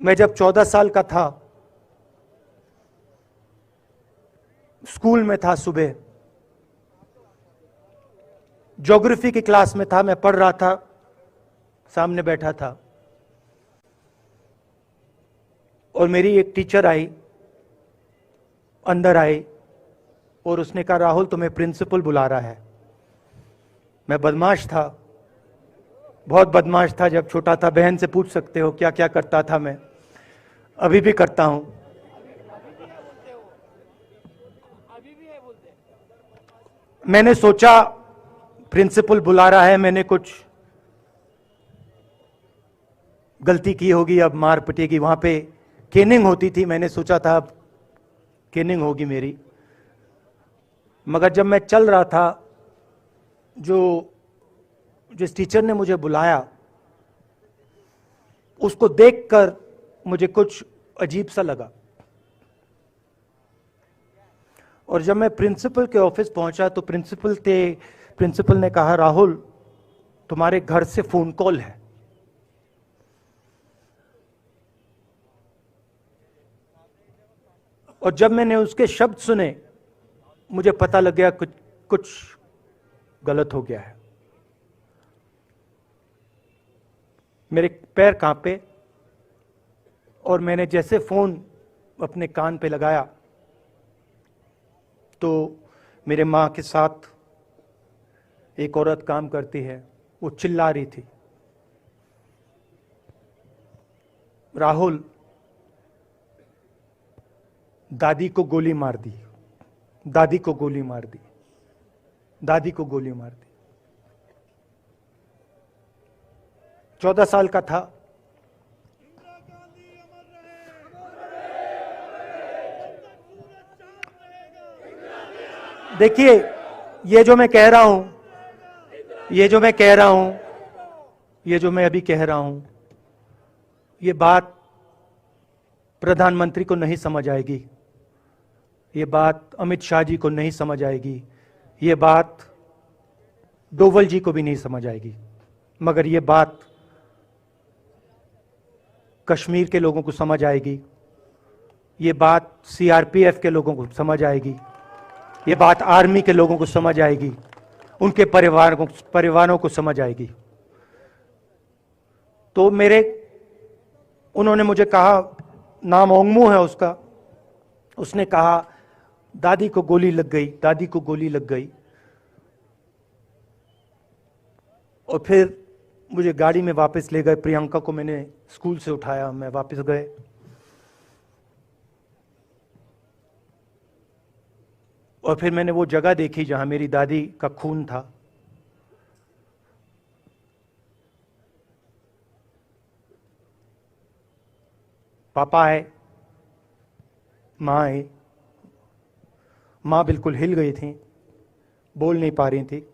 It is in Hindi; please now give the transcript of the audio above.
मैं जब 14 साल का था, स्कूल में था, सुबह ज्योग्राफी की क्लास में था, मैं पढ़ रहा था, सामने बैठा था और मेरी एक टीचर आई, अंदर आई और उसने कहा, राहुल तुम्हें प्रिंसिपल बुला रहा है। मैं बदमाश था, बहुत बदमाश था जब छोटा था। बहन से पूछ सकते हो क्या क्या करता था मैं, अभी भी करता हूं। मैंने सोचा प्रिंसिपल बुला रहा है, मैंने कुछ गलती की होगी, अब मार पिटेगी। वहां पे केनिंग होती थी, मैंने सोचा था अब केनिंग होगी मेरी। मगर जब मैं चल रहा था, जिस टीचर ने मुझे बुलाया उसको देखकर मुझे कुछ अजीब सा लगा। और जब मैं प्रिंसिपल के ऑफिस पहुंचा तो प्रिंसिपल ने कहा, राहुल तुम्हारे घर से फोन कॉल है। और जब मैंने उसके शब्द सुने मुझे पता लग गया कुछ गलत हो गया है। मेरे पैर कांपे और मैंने जैसे फोन अपने कान पे लगाया तो मेरे मां के साथ एक औरत काम करती है, वो चिल्ला रही थी, राहुल दादी को गोली मार दी, दादी को गोली मार दी, दादी को गोली मार दी। 14 साल का था। देखिए, ये जो मैं कह रहा हूं, ये जो मैं कह रहा हूं, ये जो मैं अभी कह रहा हूं, ये बात प्रधानमंत्री को नहीं समझ आएगी, ये बात अमित शाह जी को नहीं समझ आएगी, ये बात डोवल जी को भी नहीं समझ आएगी, मगर ये बात कश्मीर के लोगों को समझ आएगी, ये बात सीआरपीएफ के लोगों को समझ आएगी, ये बात आर्मी के लोगों को समझ आएगी, उनके परिवारों को समझ आएगी। तो उन्होंने मुझे कहा, नाम ओंगमू है उसका, उसने कहा दादी को गोली लग गई, दादी को गोली लग गई। और फिर मुझे गाड़ी में वापस ले गए, प्रियंका को मैंने स्कूल से उठाया, मैं वापस गए। और फिर मैंने वो जगह देखी जहां मेरी दादी का खून था। पापा आए, मां आई, मां बिल्कुल हिल गई थी, बोल नहीं पा रही थी।